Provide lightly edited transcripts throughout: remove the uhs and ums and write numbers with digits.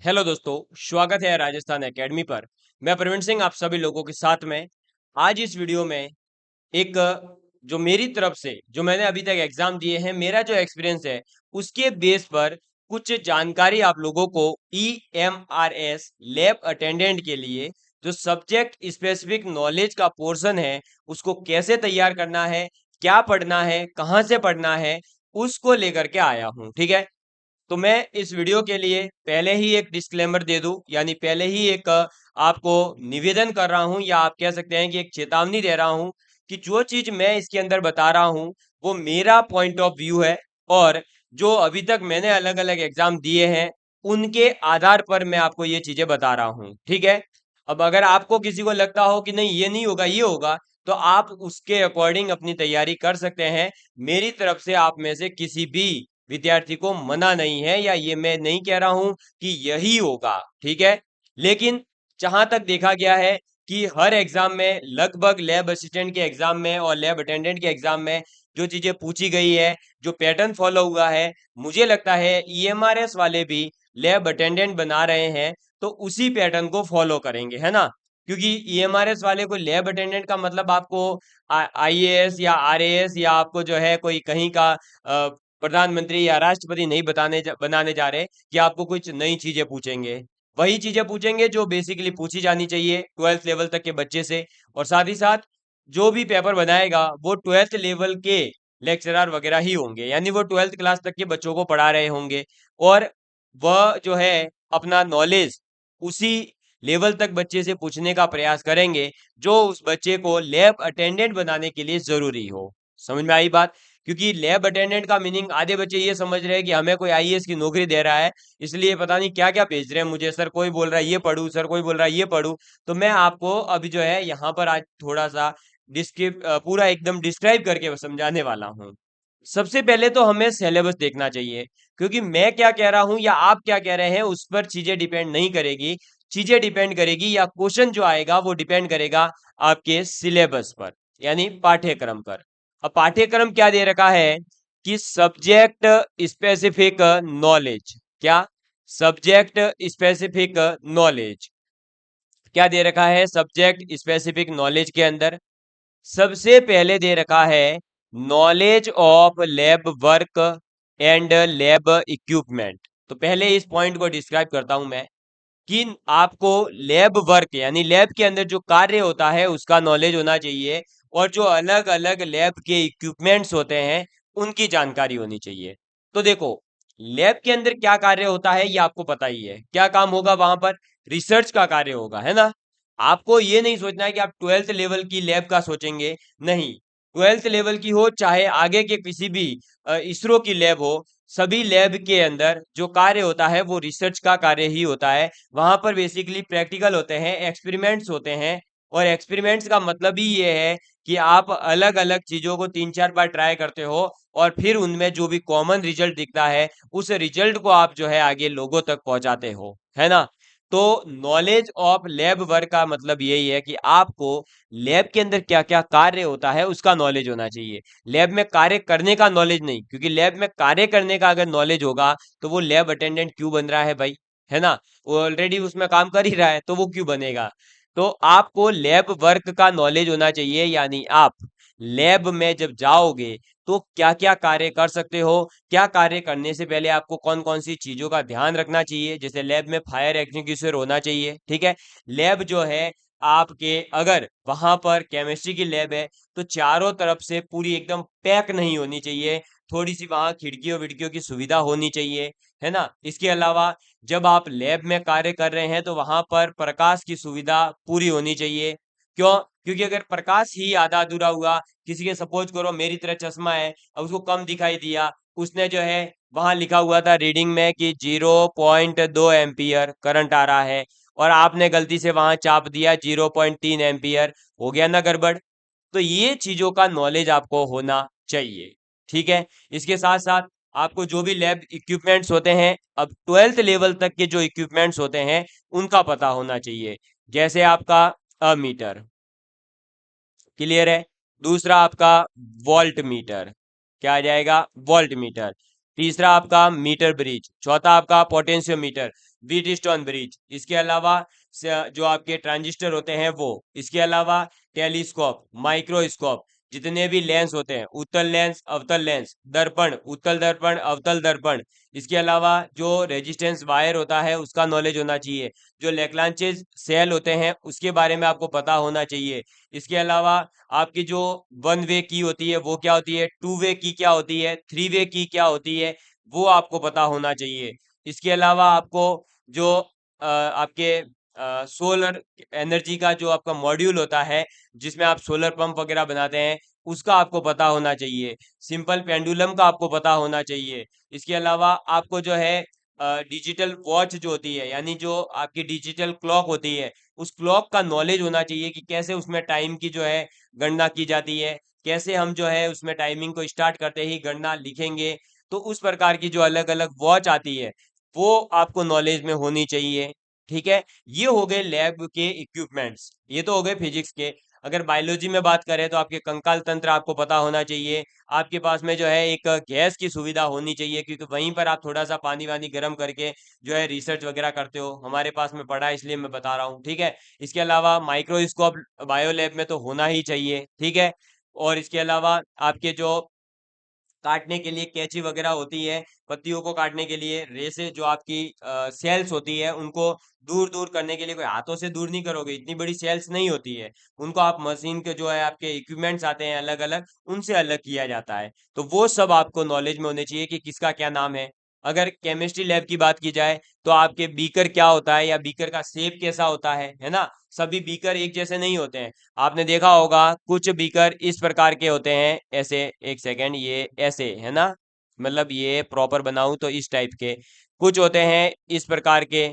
Hello दोस्तों, स्वागत है राजस्थान एकेडमी पर। मैं प्रवीण सिंह आप सभी लोगों के साथ में आज इस वीडियो में एक जो मेरी तरफ से जो मैंने अभी तक एग्जाम दिए हैं, मेरा जो एक्सपीरियंस है उसके बेस पर कुछ जानकारी आप लोगों को EMRS लैब अटेंडेंट के लिए जो सब्जेक्ट स्पेसिफिक नॉलेज का पोर्शन है उसको कैसे तैयार करना है, क्या पढ़ना है, कहाँ से पढ़ना है, उसको लेकर के आया हूँ। ठीक है, तो मैं इस वीडियो के लिए पहले ही एक डिस्क्लेमर दे दूं, यानी पहले ही एक आपको निवेदन कर रहा हूं, या आप कह सकते हैं कि एक चेतावनी दे रहा हूं कि जो चीज मैं इसके अंदर बता रहा हूं वो मेरा पॉइंट ऑफ व्यू है, और जो अभी तक मैंने अलग अलग एग्जाम दिए हैं उनके आधार पर मैं आपको ये चीजें बता रहा हूं। ठीक है, अब अगर आपको किसी को लगता हो कि नहीं ये नहीं होगा ये होगा, तो आप उसके अकॉर्डिंग अपनी तैयारी कर सकते हैं। मेरी तरफ से आप में से किसी भी विद्यार्थी को मना नहीं है, या ये मैं नहीं कह रहा हूं कि यही होगा। ठीक है, लेकिन जहां तक देखा गया है कि हर एग्जाम में, लगभग लैब असिस्टेंट के एग्जाम में और लैब अटेंडेंट के एग्जाम में जो चीजें पूछी गई है, जो पैटर्न फॉलो हुआ है, मुझे लगता है EMRS वाले भी लैब अटेंडेंट बना रहे हैं तो उसी पैटर्न को फॉलो करेंगे, है ना। क्योंकि EMRS वाले को लैब अटेंडेंट का मतलब आपको IAS या RAS या आपको जो है कोई कहीं का प्रधानमंत्री या राष्ट्रपति नहीं बनाने जा रहे कि आपको कुछ नई चीजें पूछेंगे। वही चीजें पूछेंगे जो बेसिकली पूछी जानी चाहिए 12th लेवल तक के बच्चे से। और साथ ही साथ जो भी पेपर बनाएगा वो 12th लेवल के लेक्चरर वगैरह ही होंगे, यानी वो 12th क्लास तक के बच्चों को पढ़ा रहे होंगे, और वह जो है अपना नॉलेज उसी लेवल तक बच्चे से पूछने का प्रयास करेंगे जो उस बच्चे को लैब अटेंडेंट बनाने के लिए जरूरी हो। समझ में आई बात? क्योंकि लैब अटेंडेंट का मीनिंग आधे बच्चे ये समझ रहे हैं कि हमें कोई IAS की नौकरी दे रहा है, इसलिए पता नहीं क्या क्या भेज रहे हैं मुझे। सर कोई बोल रहा है ये पढ़ू, सर कोई बोल रहा है ये पढ़ू। तो मैं आपको अभी जो है यहाँ पर आज थोड़ा सा डिस्क्रिप पूरा एकदम डिस्क्राइब करके समझाने वाला हूँ। सबसे पहले तो हमें सिलेबस देखना चाहिए, क्योंकि मैं क्या कह रहा हूं या आप क्या कह रहे हैं उस पर चीजें डिपेंड नहीं करेगी। चीजें डिपेंड करेगी, या क्वेश्चन जो आएगा वो डिपेंड करेगा आपके सिलेबस पर, यानी पाठ्यक्रम पर। अब पाठ्यक्रम क्या दे रखा है कि सब्जेक्ट स्पेसिफिक नॉलेज, क्या सब्जेक्ट स्पेसिफिक नॉलेज क्या दे रखा है? सब्जेक्ट स्पेसिफिक नॉलेज के अंदर सबसे पहले दे रखा है knowledge of lab work and lab equipment. तो पहले इस पॉइंट को डिस्क्राइब करता हूं मैं कि आपको लैब वर्क यानी लैब के अंदर जो कार्य होता है उसका नॉलेज होना चाहिए, और जो अलग अलग लैब के इक्विपमेंट्स होते हैं उनकी जानकारी होनी चाहिए। तो देखो, लैब के अंदर क्या कार्य होता है ये आपको पता ही है। क्या काम होगा वहां पर? रिसर्च का कार्य होगा, है ना। आपको ये नहीं सोचना है कि आप 12th लेवल की लैब का सोचेंगे, नहीं। 12th लेवल की हो चाहे आगे के किसी भी इसरो की लैब हो, सभी लैब के अंदर जो कार्य होता है वो रिसर्च का कार्य ही होता है। वहां पर बेसिकली प्रैक्टिकल होते हैं, एक्सपेरिमेंट्स होते हैं, और एक्सपेरिमेंट्स का मतलब ही ये है कि आप अलग अलग चीजों को 3-4 बार ट्राई करते हो, और फिर उनमें जो भी कॉमन रिजल्ट दिखता है उस रिजल्ट को आप जो है आगे लोगों तक पहुंचाते हो, है ना। तो नॉलेज ऑफ लैब वर्क का मतलब यही है कि आपको लैब के अंदर क्या क्या कार्य होता है उसका नॉलेज होना चाहिए। लैब में कार्य करने का नॉलेज नहीं, क्योंकि लैब में कार्य करने का अगर नॉलेज होगा तो वो लैब अटेंडेंट क्यों बन रहा है भाई, है ना। वो ऑलरेडी उसमें काम कर ही रहा है तो वो क्यों बनेगा। तो आपको लैब वर्क का नॉलेज होना चाहिए, यानी आप लैब में जब जाओगे तो क्या क्या कार्य कर सकते हो, क्या कार्य करने से पहले आपको कौन कौन सी चीजों का ध्यान रखना चाहिए। जैसे लैब में फायर एक्सटिंग्विशर होना चाहिए, ठीक है। लैब जो है आपके, अगर वहां पर केमिस्ट्री की लैब है तो चारों तरफ से पूरी एकदम पैक नहीं होनी चाहिए, थोड़ी सी वहां खिड़कियों विड़कियों की सुविधा होनी चाहिए, है ना। इसके अलावा जब आप लैब में कार्य कर रहे हैं तो वहां पर प्रकाश की सुविधा पूरी होनी चाहिए। क्यों? क्योंकि अगर प्रकाश ही आधा अधूरा हुआ, किसी के सपोज करो मेरी तरह चश्मा है, अब उसको कम दिखाई दिया, उसने जो है वहां लिखा हुआ था रीडिंग में कि 0.2 एम्पियर करंट आ रहा है, और आपने गलती से वहां चाप दिया 0.3 एम्पियर, हो गया ना गड़बड़। तो ये चीजों का नॉलेज आपको होना चाहिए, ठीक है। इसके साथ साथ आपको जो भी लैब इक्विपमेंट्स होते हैं, अब 12th लेवल तक के जो इक्विपमेंट्स होते हैं उनका पता होना चाहिए। जैसे आपका मीटर, क्लियर है। दूसरा आपका वोल्ट मीटर, क्या आ जाएगा? Volt meter. तीसरा आपका मीटर ब्रिज। चौथा आपका पोटेंशियोमीटर। व्हीटस्टोन ब्रिज, इसके अलावा जो आपके ट्रांजिस्टर होते हैं वो, इसके अलावा टेलीस्कोप, माइक्रोस्कोप, जितने भी लेंस होते हैं, उत्तल लेंस, अवतल लेंस, दर्पण, उत्तल दर्पण, अवतल दर्पण, इसके अलावा जो रेजिस्टेंस वायर होता है उसका नॉलेज होना चाहिए, जो लेग्रांजेस सेल होते हैं उसके बारे में आपको पता होना चाहिए। इसके अलावा आपकी जो वन वे की होती है वो क्या होती है, टू वे की क्या होती है, थ्री वे की क्या होती है, वो आपको पता होना चाहिए। इसके अलावा आपको जो आपके सोलर एनर्जी का जो आपका मॉड्यूल होता है जिसमें आप सोलर पंप वगैरह बनाते हैं उसका आपको पता होना चाहिए। सिंपल पेंडुलम का आपको पता होना चाहिए। इसके अलावा आपको जो है डिजिटल वॉच जो होती है, यानी जो आपकी डिजिटल क्लॉक होती है, उस क्लॉक का नॉलेज होना चाहिए कि कैसे उसमें टाइम की जो है गणना की जाती है, कैसे हम जो है उसमें टाइमिंग को स्टार्ट करते ही गणना लिखेंगे। तो उस प्रकार की जो अलग अलग वॉच आती है वो आपको नॉलेज में होनी चाहिए। ठीक है, ये हो गए लैब के इक्विपमेंट्स, ये तो हो गए फिजिक्स के। अगर बायोलॉजी में बात करें तो आपके कंकाल तंत्र आपको पता होना चाहिए। आपके पास में जो है एक गैस की सुविधा होनी चाहिए, क्योंकि वहीं पर आप थोड़ा सा पानी वानी गर्म करके जो है रिसर्च वगैरह करते हो, हमारे पास में पड़ा है इसलिए मैं बता रहा हूँ। ठीक है, इसके अलावा माइक्रोस्कोप बायो लैब में तो होना ही चाहिए। ठीक है, और इसके अलावा आपके जो काटने के लिए कैंची वगैरह होती है, पत्तियों को काटने के लिए, रेसे जो आपकी सेल्स होती है उनको दूर दूर करने के लिए, कोई हाथों से दूर नहीं करोगे, इतनी बड़ी सेल्स नहीं होती है, उनको आप मशीन के जो है आपके इक्विपमेंट्स आते हैं अलग अलग, उनसे अलग किया जाता है। तो वो सब आपको नॉलेज में होने चाहिए कि किसका क्या नाम है। अगर केमिस्ट्री लैब की बात की जाए तो आपके बीकर क्या होता है या बीकर का शेप कैसा होता है ना, सभी बीकर एक जैसे नहीं होते हैं। आपने देखा होगा कुछ बीकर इस प्रकार के होते हैं, ऐसे, एक सेकेंड, ये ऐसे है ना, मतलब ये प्रॉपर बनाऊं तो इस टाइप के, कुछ होते हैं इस प्रकार के,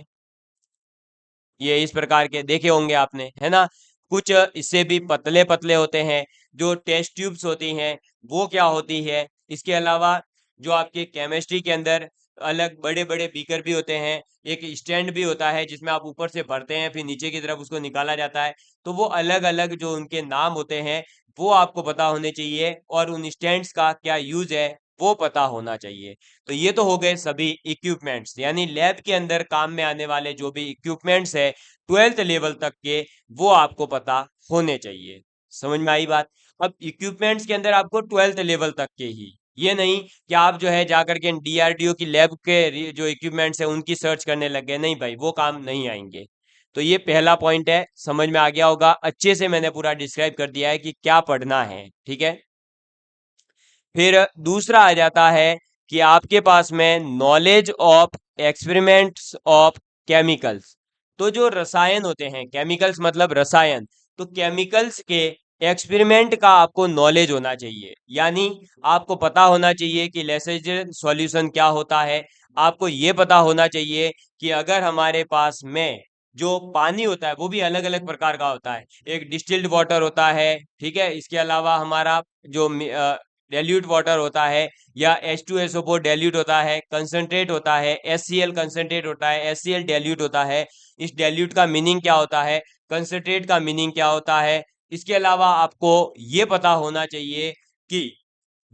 ये इस प्रकार के देखे होंगे आपने, है ना। कुछ इससे भी पतले पतले होते हैं, जो टेस्ट ट्यूब्स होती हैं वो क्या होती है। इसके अलावा जो आपके केमिस्ट्री के अंदर अलग बड़े बड़े बीकर भी होते हैं, एक स्टैंड भी होता है जिसमें आप ऊपर से भरते हैं फिर नीचे की तरफ उसको निकाला जाता है। तो वो अलग अलग जो उनके नाम होते हैं वो आपको पता होने चाहिए, और उन स्टैंड्स का क्या यूज है वो पता होना चाहिए। तो ये तो हो गए सभी इक्विपमेंट्स, यानी लैब के अंदर काम में आने वाले जो भी इक्विपमेंट्स है 12th लेवल तक के, वो आपको पता होने चाहिए। समझ में आई बात। अब इक्विपमेंट्स के अंदर आपको 12th लेवल तक के ही, ये नहीं कि आप जो है जाकर के डीआरडीओ की लैब के जो इक्विपमेंट्स है उनकी सर्च करने लग गए, नहीं भाई, वो काम नहीं आएंगे। तो ये पहला पॉइंट है, समझ में आ गया होगा, अच्छे से मैंने पूरा डिस्क्राइब कर दिया है कि क्या पढ़ना है। ठीक है, फिर दूसरा आ जाता है कि आपके पास में knowledge of experiments of chemicals. तो जो रसायन होते हैं, केमिकल्स मतलब रसायन, तो केमिकल्स के एक्सपेरिमेंट का आपको नॉलेज होना चाहिए, यानी आपको पता होना चाहिए कि लेसेज सॉल्यूशन क्या होता है। आपको ये पता होना चाहिए कि अगर हमारे पास में जो पानी होता है वो भी अलग अलग प्रकार का होता है, एक डिस्टिल्ड वाटर होता है, ठीक है, इसके अलावा हमारा जो डेल्यूट वाटर होता है, या H2SO4 डेल्यूट होता है, कंसंट्रेट होता है, HCl कंसंट्रेट होता है, HCl डेल्यूट होता है। इस डेल्यूट का मीनिंग क्या होता है, कंसंट्रेट का मीनिंग क्या होता है। इसके अलावा आपको ये पता होना चाहिए कि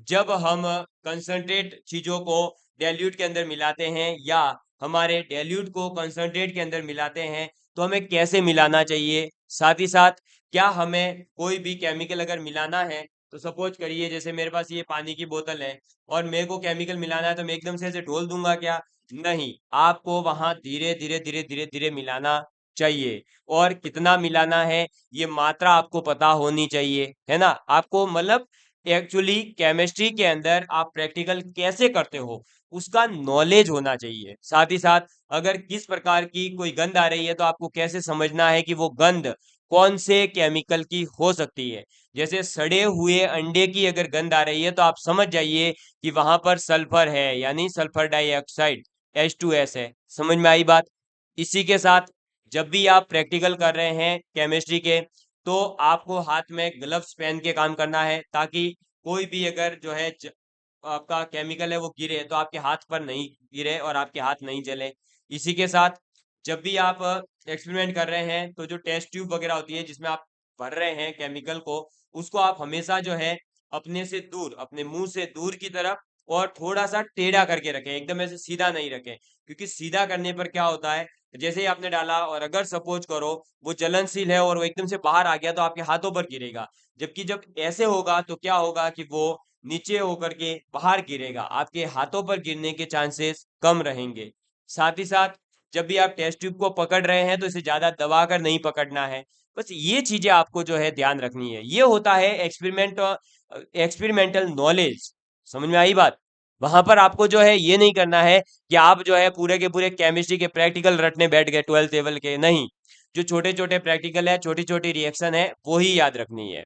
जब हम कंसंट्रेट चीजों को डेल्यूट के अंदर मिलाते हैं, या हमारे डेल्यूट को कंसंट्रेट के अंदर मिलाते हैं, तो हमें कैसे मिलाना चाहिए। साथ ही साथ क्या हमें कोई भी केमिकल अगर मिलाना है, तो सपोज करिए जैसे मेरे पास ये पानी की बोतल है और मेरे को केमिकल मिलाना है, तो मैं एकदम से ऐसे ढोल दूंगा क्या, नहीं, आपको वहां धीरे धीरे धीरे धीरे धीरे मिलाना चाहिए। और कितना मिलाना है ये मात्रा आपको पता होनी चाहिए, है ना। आपको मतलब एक्चुअली केमिस्ट्री के अंदर आप प्रैक्टिकल कैसे करते हो उसका नॉलेज होना चाहिए। साथ ही साथ अगर किस प्रकार की कोई गंध आ रही है तो आपको कैसे समझना है कि वो गंध कौन से केमिकल की हो सकती है। जैसे सड़े हुए अंडे की अगर गंध आ रही है तो आप समझ जाइए कि वहां पर सल्फर है, यानी सल्फर डाइऑक्साइड, H2S है। समझ में आई बात। इसी के साथ जब भी आप प्रैक्टिकल कर रहे हैं केमिस्ट्री के, तो आपको हाथ में ग्लव्स पहन के काम करना है, ताकि कोई भी अगर जो है आपका केमिकल है वो गिरे तो आपके हाथ पर नहीं गिरे और आपके हाथ नहीं जले। इसी के साथ जब भी आप एक्सपेरिमेंट कर रहे हैं तो जो टेस्ट ट्यूब वगैरह होती है जिसमें आप भर रहे हैं केमिकल को, उसको आप हमेशा जो है अपने से दूर, अपने मुंह से दूर की तरफ और थोड़ा सा टेढ़ा करके रखें, एकदम ऐसे सीधा नहीं रखें, क्योंकि सीधा करने पर क्या होता है, जैसे ही आपने डाला और अगर सपोज करो वो चलनशील है और वो एकदम से बाहर आ गया तो आपके हाथों पर गिरेगा। जबकि जब ऐसे होगा तो क्या होगा कि वो नीचे होकर के बाहर गिरेगा, आपके हाथों पर गिरने के चांसेस कम रहेंगे। साथ ही साथ जब भी आप टेस्ट ट्यूब को पकड़ रहे हैं तो इसे ज्यादा दबाकर नहीं पकड़ना है। बस ये चीजें आपको जो है ध्यान रखनी है। ये होता है एक्सपेरिमेंटल नॉलेज। समझ में आई बात? वहां पर आपको जो है ये नहीं करना है कि आप जो है पूरे के पूरे केमिस्ट्री के प्रैक्टिकल रटने बैठ गए 12th लेवल के, नहीं। जो छोटे छोटे प्रैक्टिकल है, छोटी छोटी रिएक्शन है, वो ही याद रखनी है।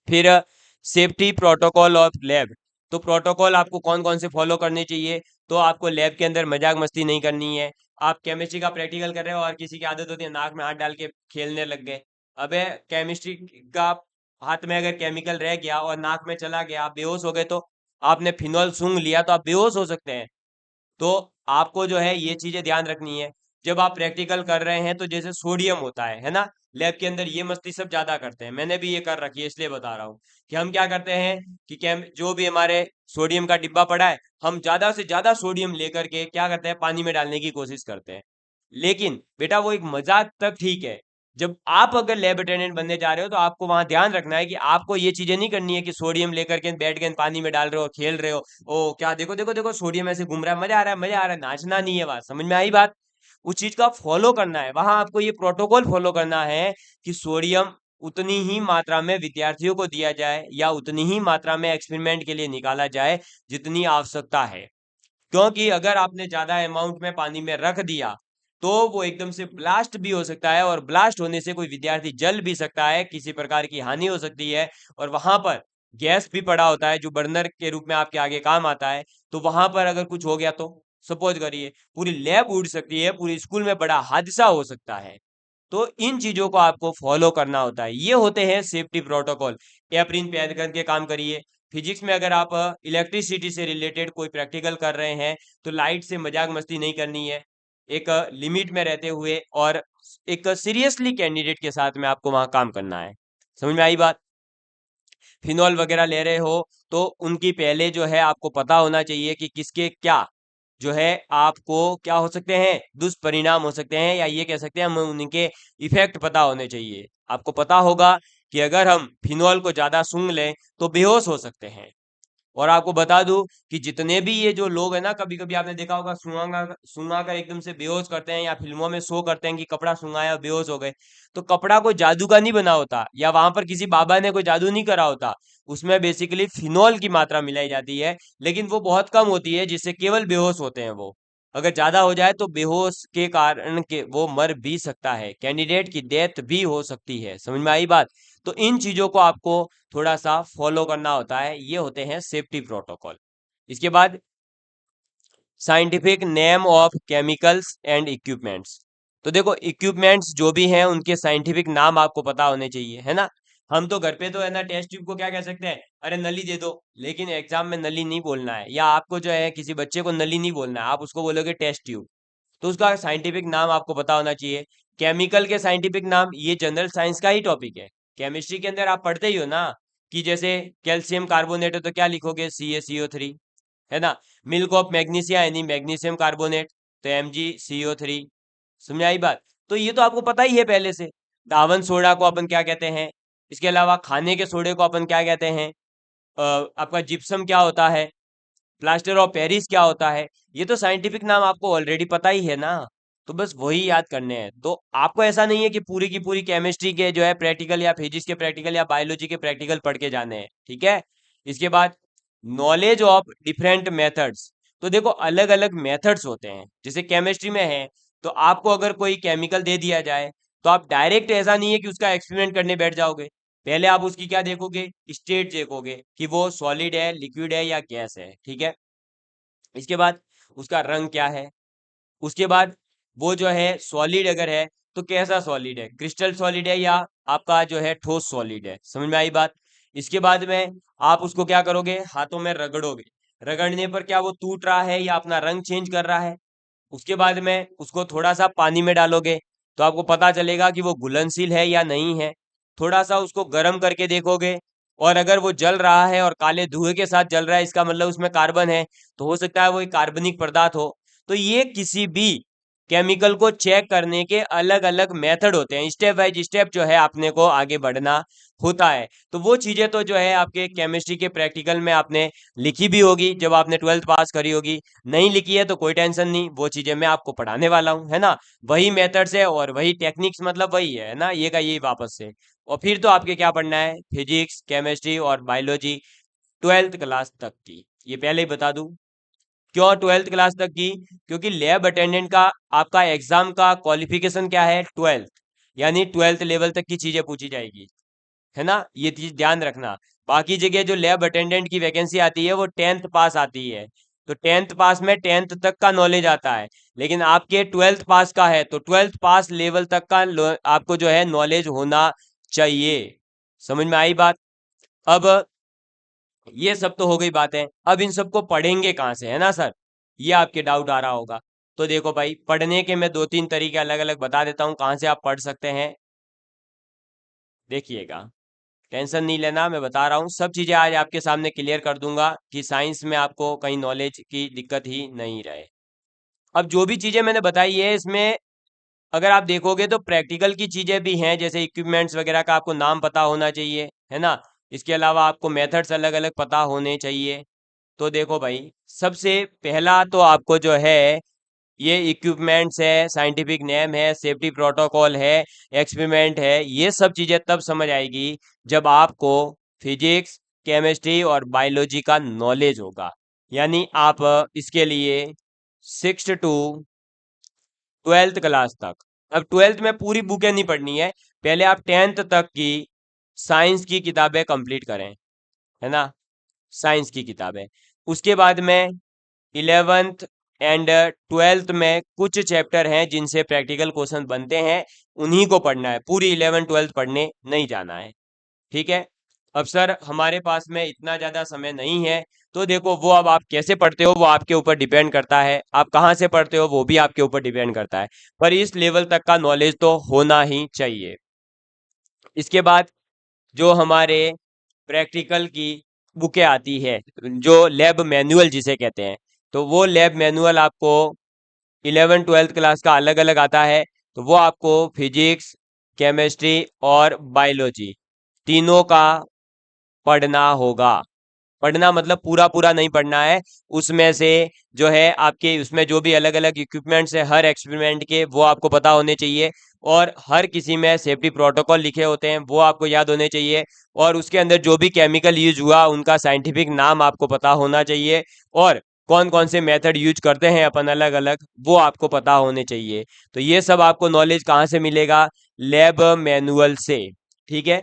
फिर सेफ्टी प्रोटोकॉल ऑफ लैब। तो प्रोटोकॉल आपको कौन कौन से फॉलो करने चाहिए? तो आपको लैब के अंदर मजाक मस्ती नहीं करनी है। आप केमिस्ट्री का प्रैक्टिकल कर रहे हो और किसी की आदत होती है नाक में हाथ डाल के खेलने लग गए। अबे केमिस्ट्री का हाथ में अगर केमिकल रह गया और नाक में चला गया, आप बेहोश हो गए, तो आपने फिनॉल सूंघ लिया तो आप बेहोश हो सकते हैं। तो आपको जो है ये चीजें ध्यान रखनी है। जब आप प्रैक्टिकल कर रहे हैं तो जैसे सोडियम होता है ना, लैब के अंदर ये मस्ती सब ज्यादा करते हैं, मैंने भी ये कर रखी है इसलिए बता रहा हूँ कि हम क्या करते हैं कि कैम जो भी हमारे सोडियम का डिब्बा पड़ा है, हम ज्यादा से ज्यादा सोडियम लेकर के क्या करते हैं, पानी में डालने की कोशिश करते हैं। लेकिन बेटा वो एक मजाक तक ठीक है। जब आप अगर लैब अटेंडेंट बनने जा रहे हो तो आपको वहां ध्यान रखना है कि आपको ये चीजें नहीं करनी है कि सोडियम लेकर के बैठ के पानी में डाल रहे हो, खेल रहे हो। ओ क्या, देखो देखो देखो सोडियम ऐसे घूम रहा है, मजा आ रहा है, मजा आ रहा है, नाचना नहीं है। बात समझ में आई बात? उस चीज का फॉलो करना है, वहां आपको ये प्रोटोकॉल फॉलो करना है कि सोडियम उतनी ही मात्रा में विद्यार्थियों को दिया जाए या उतनी ही मात्रा में एक्सपेरिमेंट के लिए निकाला जाए जितनी आवश्यकता है। क्योंकि अगर आपने ज्यादा अमाउंट में पानी में रख दिया तो वो एकदम से ब्लास्ट भी हो सकता है, और ब्लास्ट होने से कोई विद्यार्थी जल भी सकता है, किसी प्रकार की हानि हो सकती है। और वहां पर गैस भी पड़ा होता है जो बर्नर के रूप में आपके आगे काम आता है। तो वहां पर अगर कुछ हो गया तो सपोज करिए पूरी लैब उड़ सकती है, पूरी स्कूल में बड़ा हादसा हो सकता है। तो इन चीजों को आपको फॉलो करना होता है, ये होते हैं सेफ्टी प्रोटोकॉल। एप्रिन पहन करके काम करिए। फिजिक्स में अगर आप इलेक्ट्रिसिटी से रिलेटेड कोई प्रैक्टिकल कर रहे हैं तो लाइट से मजाक मस्ती नहीं करनी है, एक लिमिट में रहते हुए, और एक सीरियसली कैंडिडेट के साथ में आपको वहां काम करना है। समझ में आई बात? फिनॉल वगैरह ले रहे हो तो उनकी पहले जो है आपको पता होना चाहिए कि किसके क्या जो है आपको क्या हो सकते हैं, दुष्परिणाम हो सकते हैं, या ये कह सकते हैं हमें उनके इफेक्ट पता होने चाहिए। आपको पता होगा कि अगर हम फिनॉल को ज्यादा सूंघ लें तो बेहोश हो सकते हैं। और आपको बता दूं कि जितने भी ये जो लोग हैं ना, कभी कभी आपने देखा होगा सूंघा सूंघा कर एकदम से बेहोश करते हैं, या फिल्मों में शो करते हैं कि कपड़ा सूंघाया और बेहोश हो गए। तो कपड़ा कोई जादू का नहीं बना होता, या वहां पर किसी बाबा ने कोई जादू नहीं करा होता। उसमें बेसिकली फिनॉल की मात्रा मिलाई जाती है, लेकिन वो बहुत कम होती है जिससे केवल बेहोश होते हैं वो। अगर ज्यादा हो जाए तो बेहोश के कारण के वो मर भी सकता है, कैंडिडेट की डेथ भी हो सकती है। समझ में आई बात? तो इन चीजों को आपको थोड़ा सा फॉलो करना होता है, ये होते हैं सेफ्टी प्रोटोकॉल। इसके बाद scientific name of chemicals and equipments. तो देखो इक्विपमेंट्स जो भी हैं उनके साइंटिफिक नाम आपको पता होने चाहिए, है ना। हम तो घर पे तो है ना टेस्ट ट्यूब को क्या कह सकते हैं, अरे नली दे दो। लेकिन एग्जाम में नली नहीं बोलना है, या आपको जो है किसी बच्चे को नली नहीं बोलना है, आप उसको बोलोगे टेस्ट ट्यूब। तो उसका साइंटिफिक नाम आपको पता होना चाहिए। केमिकल के साइंटिफिक नाम, ये जनरल साइंस का ही टॉपिक है। केमिस्ट्री के अंदर आप पढ़ते ही हो ना कि जैसे कैल्शियम कार्बोनेट है तो क्या लिखोगे, CaCO3, है ना। मिल्क ऑफ मैग्नीशिया यानी मैग्नीशियम कार्बोनेट, तो MgCO3। समझ आई बात? तो ये तो आपको पता ही है पहले से। दावन सोडा को अपन क्या कहते हैं? इसके अलावा खाने के सोडे को अपन क्या कहते हैं? आपका जिप्सम क्या होता है? प्लास्टर ऑफ पेरिस क्या होता है? ये तो साइंटिफिक नाम आपको ऑलरेडी पता ही है ना। तो बस वही याद करने हैं। तो आपको ऐसा नहीं है कि पूरी की पूरी केमिस्ट्री के जो है प्रैक्टिकल, या फिजिक्स के प्रैक्टिकल, या बायोलॉजी के प्रैक्टिकल पढ़ के जाने हैं, ठीक है। इसके बाद नॉलेज ऑफ डिफरेंट मेथड्स। तो देखो अलग अलग मेथड्स होते हैं, जैसे केमिस्ट्री में है तो आपको अगर कोई केमिकल दे दिया जाए तो आप डायरेक्ट, ऐसा नहीं है कि उसका एक्सपेरिमेंट करने बैठ जाओगे। पहले आप उसकी क्या देखोगे, स्टेट देखोगे कि वो सॉलिड है, लिक्विड है, या गैस है, ठीक है। इसके बाद उसका रंग क्या है। उसके बाद वो जो है सॉलिड अगर है तो कैसा सॉलिड है, क्रिस्टल सॉलिड है या आपका जो है ठोस सॉलिड है। समझ में आई बात? इसके बाद में आप उसको क्या करोगे, हाथों में रगड़ोगे। रगड़ने पर क्या वो टूट रहा है या अपना रंग चेंज कर रहा है। उसके बाद में उसको थोड़ा सा पानी में डालोगे तो आपको पता चलेगा कि वो घुलनशील है या नहीं है। थोड़ा सा उसको गर्म करके देखोगे और अगर वो जल रहा है और काले धुएं के साथ जल रहा है, इसका मतलब उसमें कार्बन है, तो हो सकता है वो एक कार्बनिक पदार्थ हो। तो ये किसी भी केमिकल को चेक करने के अलग अलग मेथड होते हैं, स्टेप बाय स्टेप जो है आपने को आगे बढ़ना होता है। तो वो चीजें तो जो है आपके केमिस्ट्री के प्रैक्टिकल में आपने लिखी भी होगी जब आपने 12th पास करी होगी, नहीं लिखी है तो कोई टेंशन नहीं, वो चीजें मैं आपको पढ़ाने वाला हूँ, है ना। वही मेथड्स है और वही टेक्निक्स, मतलब वही है ना, ये का यही वापस से। और फिर तो आपके क्या पढ़ना है, फिजिक्स, केमिस्ट्री और बायोलॉजी 12th क्लास तक की। ये पहले ही बता दूं, क्यों 12th क्लास तक की, क्योंकि लैब अटेंडेंट का आपका एग्जाम का क्वालिफिकेशन क्या है, 12th, यानी 12th लेवल तक की चीजें पूछी जाएगी, है ना, ये चीज ध्यान रखना। बाकी जगह जो लैब अटेंडेंट की वैकेंसी आती है वो 10th पास आती है, तो 10th पास में 10th तक का नॉलेज आता है, लेकिन आपके 12th पास का है तो 12th पास लेवल तक का आपको जो है नॉलेज होना चाहिए। समझ में आई बात। अब ये सब तो हो गई बातें, अब इन सबको पढ़ेंगे कहाँ से, है ना सर, ये आपके डाउट आ रहा होगा। तो देखो भाई, पढ़ने के मैं 2-3 तरीके अलग अलग बता देता हूँ कहाँ से आप पढ़ सकते हैं। देखिएगा, टेंशन नहीं लेना, मैं बता रहा हूँ सब चीजें आज आपके सामने क्लियर कर दूंगा कि साइंस में आपको कहीं नॉलेज की दिक्कत ही नहीं रहे। अब जो भी चीजें मैंने बताई है इसमें अगर आप देखोगे तो प्रैक्टिकल की चीजें भी हैं, जैसे इक्विपमेंट्स वगैरह का आपको नाम पता होना चाहिए, है ना। इसके अलावा आपको मेथड्स अलग अलग पता होने चाहिए। तो देखो भाई, सबसे पहला तो आपको जो है ये इक्विपमेंट्स है, साइंटिफिक नेम है, सेफ्टी प्रोटोकॉल है, एक्सपेरिमेंट है, ये सब चीजें तब समझ आएगी जब आपको फिजिक्स, केमिस्ट्री और बायोलॉजी का नॉलेज होगा। यानी आप इसके लिए 6 to 12th क्लास तक, अब 12th में पूरी बुकें नहीं पढ़नी है, पहले आप 10th तक की साइंस की किताबें कंप्लीट करें, है ना, साइंस की किताबें। उसके बाद में 11th एंड 12th में कुछ चैप्टर हैं जिनसे प्रैक्टिकल क्वेश्चन बनते हैं, उन्हीं को पढ़ना है, पूरी 11th 12th पढ़ने नहीं जाना है, ठीक है। अब सर हमारे पास में इतना ज्यादा समय नहीं है, तो देखो वो अब आप कैसे पढ़ते हो वो आपके ऊपर डिपेंड करता है, आप कहाँ से पढ़ते हो वो भी आपके ऊपर डिपेंड करता है, पर इस लेवल तक का नॉलेज तो होना ही चाहिए। इसके बाद जो हमारे प्रैक्टिकल की बुकें आती है, जो लैब मैनुअल जिसे कहते हैं, तो वो लैब मैनुअल आपको 11th 12th क्लास का अलग अलग आता है। तो वो आपको फिजिक्स, केमिस्ट्री और बायोलॉजी तीनों का पढ़ना होगा। पढ़ना मतलब पूरा पूरा नहीं पढ़ना है, उसमें से जो है आपके उसमें जो भी अलग अलग इक्विपमेंट्स है हर एक्सपेरिमेंट के वो आपको पता होने चाहिए, और हर किसी में सेफ्टी प्रोटोकॉल लिखे होते हैं वो आपको याद होने चाहिए, और उसके अंदर जो भी केमिकल यूज हुआ उनका साइंटिफिक नाम आपको पता होना चाहिए, और कौन कौन से मेथड यूज करते हैं अपन अलग अलग वो आपको पता होने चाहिए। तो ये सब आपको नॉलेज कहाँ से मिलेगा, लैब मैनुअल से, ठीक है।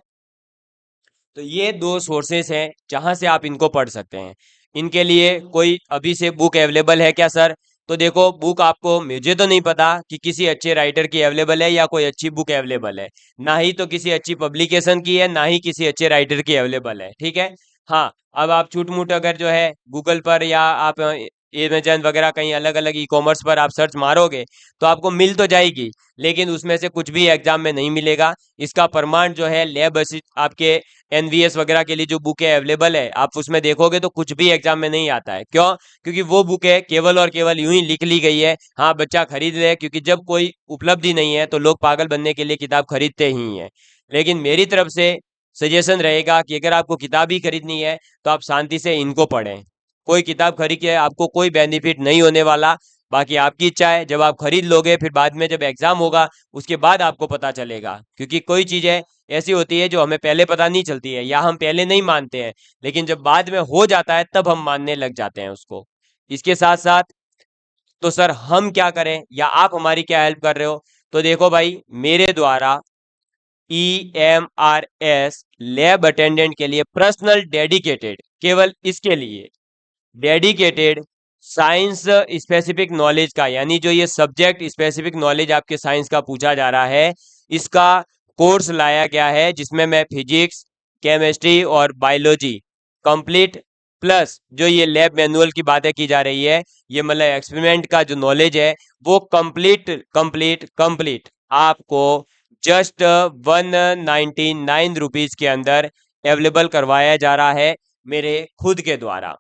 तो ये दो सोर्सेस हैं जहां से आप इनको पढ़ सकते हैं। इनके लिए कोई अभी से बुक अवेलेबल है क्या सर, तो देखो बुक आपको, मुझे तो नहीं पता कि किसी अच्छे राइटर की अवेलेबल है या कोई अच्छी बुक अवेलेबल है, ना ही तो किसी अच्छी पब्लिकेशन की है, ना ही किसी अच्छे राइटर की अवेलेबल है, ठीक है। हाँ, अब आप छूट मूट अगर जो है गूगल पर या आप अमेजन वगैरह कहीं अलग अलग ई कॉमर्स पर आप सर्च मारोगे तो आपको मिल तो जाएगी, लेकिन उसमें से कुछ भी एग्जाम में नहीं मिलेगा। इसका प्रमाण जो है लैब आपके एनवीएस वगैरह के लिए जो बुकें अवेलेबल है आप उसमें देखोगे तो कुछ भी एग्जाम में नहीं आता है, क्यों, क्योंकि वो बुकें केवल और केवल यूं ही लिख ली गई है, हाँ बच्चा खरीद ले, क्योंकि जब कोई उपलब्धि नहीं है तो लोग पागल बनने के लिए किताब खरीदते ही हैं। लेकिन मेरी तरफ से सजेशन रहेगा कि अगर आपको किताब ही खरीदनी है तो आप शांति से इनको पढ़ें, कोई किताब खरीद के आपको कोई बेनिफिट नहीं होने वाला। बाकी आपकी इच्छा है, जब आप खरीद लोगे फिर बाद में जब एग्जाम होगा उसके बाद आपको पता चलेगा, क्योंकि कोई चीजें ऐसी होती है जो हमें पहले पता नहीं चलती है या हम पहले नहीं मानते हैं, लेकिन जब बाद में हो जाता है तब हम मानने लग जाते हैं उसको। इसके साथ साथ तो सर हम क्या करें या आप हमारी क्या हेल्प कर रहे हो, तो देखो भाई मेरे द्वारा EMRS लैब अटेंडेंट के लिए पर्सनल डेडिकेटेड, केवल इसके लिए डेडिकेटेड साइंस स्पेसिफिक नॉलेज का, यानी जो ये सब्जेक्ट स्पेसिफिक नॉलेज आपके साइंस का पूछा जा रहा है, इसका कोर्स लाया गया है जिसमें मैं फिजिक्स, केमिस्ट्री और बायोलॉजी कंप्लीट, प्लस जो ये लैब मैनुअल की बातें की जा रही है, ये मतलब एक्सपेरिमेंट का जो नॉलेज है वो कंप्लीट कंप्लीट कंप्लीट आपको जस्ट 199 रुपीज के अंदर अवेलेबल करवाया जा रहा है मेरे खुद के द्वारा।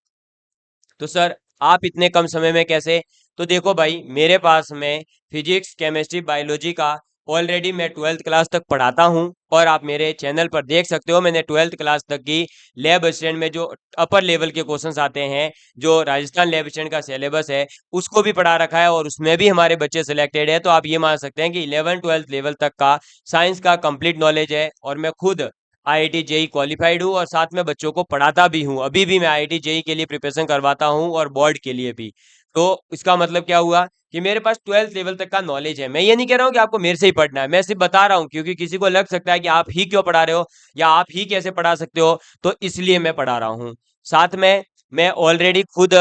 तो सर आप इतने कम समय में कैसे? तो देखो भाई, मेरे पास में फिजिक्स, केमिस्ट्री, बायोलॉजी का ऑलरेडी मैं 12th क्लास तक पढ़ाता हूं, और आप मेरे चैनल पर देख सकते हो मैंने 12th क्लास तक की लैब असिस्टेंट में जो अपर लेवल के क्वेश्चंस आते हैं, जो राजस्थान लैब असिस्टेंट का सिलेबस है, उसको भी पढ़ा रखा है, और उसमें भी हमारे बच्चे सिलेक्टेड है। तो आप ये मान सकते हैं कि 11-12th लेवल तक का साइंस का कंप्लीट नॉलेज है, और मैं खुद आईआईटी जेई क्वालिफाइड हूँ, और साथ में बच्चों को पढ़ाता भी हूँ। अभी भी मैं आईआईटी जेई के लिए प्रिपरेशन करवाता हूँ, और बोर्ड के लिए भी। तो इसका मतलब क्या हुआ कि मेरे पास 12th लेवल तक का नॉलेज है। मैं ये नहीं कह रहा हूँ कि आपको मेरे से ही पढ़ना है, मैं सिर्फ बता रहा हूँ, क्योंकि किसी को लग सकता है कि आप ही क्यों पढ़ा रहे हो, या आप ही कैसे पढ़ा सकते हो, तो इसलिए मैं पढ़ा रहा हूँ। साथ में मैं ऑलरेडी खुद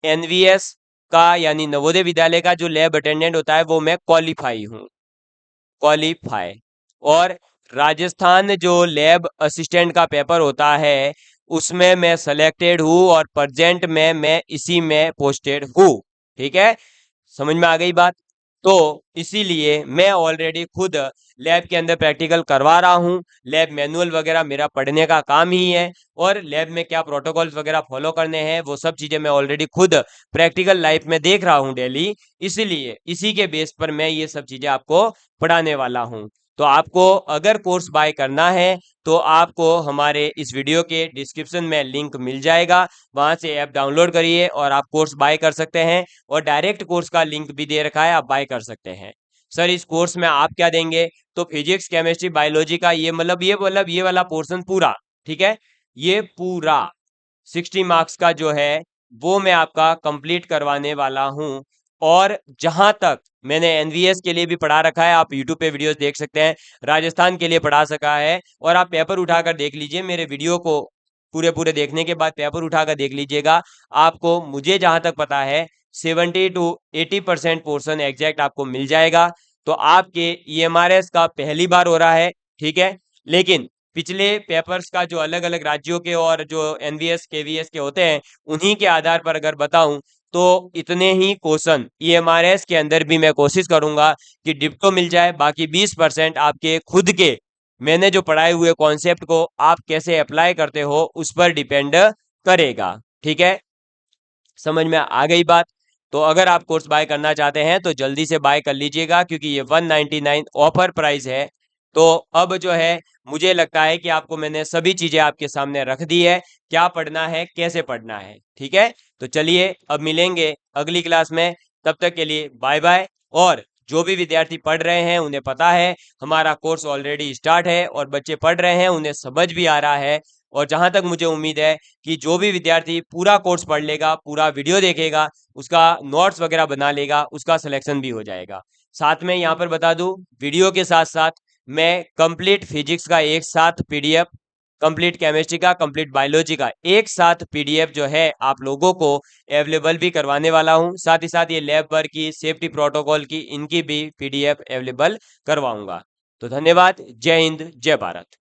एनवीएस का, यानी नवोदय विद्यालय का जो लैब अटेंडेंट होता है, वो मैं क्वालिफाई हूँ, क्वालिफाई। और राजस्थान जो लैब असिस्टेंट का पेपर होता है, उसमें मैं सेलेक्टेड हूँ, और प्रेजेंट में मैं इसी में पोस्टेड हूँ। ठीक है, समझ में आ गई बात? तो इसीलिए मैं ऑलरेडी खुद लैब के अंदर प्रैक्टिकल करवा रहा हूँ। लैब मैनुअल वगैरह मेरा पढ़ने का काम ही है, और लैब में क्या प्रोटोकॉल्स वगैरह फॉलो करने हैं, वो सब चीजें मैं ऑलरेडी खुद प्रैक्टिकल लाइफ में देख रहा हूँ डेली। इसीलिए इसी के बेस पर मैं ये सब चीजें आपको पढ़ाने वाला हूँ। तो आपको अगर कोर्स बाय करना है, तो आपको हमारे इस वीडियो के डिस्क्रिप्शन में लिंक मिल जाएगा, वहां से ऐप डाउनलोड करिए और आप कोर्स बाय कर सकते हैं, और डायरेक्ट कोर्स का लिंक भी दे रखा है, आप बाय कर सकते हैं। सर इस कोर्स में आप क्या देंगे? तो फिजिक्स, केमिस्ट्री, बायोलॉजी का ये वाला पोर्शन पूरा, ठीक है, ये पूरा 60 मार्क्स का जो है वो मैं आपका कंप्लीट करवाने वाला हूं। और जहां तक मैंने एनवीएस के लिए भी पढ़ा रखा है, आप यूट्यूब पे वीडियोस देख सकते हैं, राजस्थान के लिए पढ़ा सका है, और आप पेपर उठाकर देख लीजिए, मेरे वीडियो को पूरे पूरे देखने के बाद पेपर उठाकर देख लीजिएगा। आपको, मुझे जहां तक पता है, 70 to 80% पोर्शन एग्जैक्ट आपको मिल जाएगा। तो आपके ईएमआरएस का पहली बार हो रहा है, ठीक है, लेकिन पिछले पेपर्स का जो अलग अलग राज्यों के और जो एनवीएस केवीएस के होते हैं, उन्हीं के आधार पर अगर बताऊं, तो इतने ही क्वेश्चन ईएमआरएस के अंदर भी मैं कोशिश करूंगा कि डिप्टो मिल जाए। बाकी 20% आपके खुद के मैंने जो पढ़ाए हुए कॉन्सेप्ट को आप कैसे अप्लाई करते हो उस पर डिपेंड करेगा। ठीक है, समझ में आ गई बात? तो अगर आप कोर्स बाय करना चाहते हैं तो जल्दी से बाय कर लीजिएगा, क्योंकि ये 199 ऑफर प्राइस है। तो अब जो है, मुझे लगता है कि आपको मैंने सभी चीजें आपके सामने रख दी है, क्या पढ़ना है, कैसे पढ़ना है। ठीक है, तो चलिए अब मिलेंगे अगली क्लास में, तब तक के लिए बाय बाय। और जो भी विद्यार्थी पढ़ रहे हैं उन्हें पता है हमारा कोर्स ऑलरेडी स्टार्ट है, और बच्चे पढ़ रहे हैं, उन्हें समझ भी आ रहा है। और जहां तक मुझे उम्मीद है कि जो भी विद्यार्थी पूरा कोर्स पढ़ लेगा, पूरा वीडियो देखेगा, उसका नोट्स वगैरह बना लेगा, उसका सिलेक्शन भी हो जाएगा। साथ में यहाँ पर बता दूं, वीडियो के साथ साथ मैं कंप्लीट फिजिक्स का एक साथ पीडीएफ, कंप्लीट केमिस्ट्री का, कंप्लीट बायोलॉजी का एक साथ पीडीएफ जो है आप लोगों को अवेलेबल भी करवाने वाला हूं। साथ ही साथ ये लैब वर्क की, सेफ्टी प्रोटोकॉल की, इनकी भी पीडीएफ अवेलेबल करवाऊंगा। तो धन्यवाद, जय हिंद, जय भारत।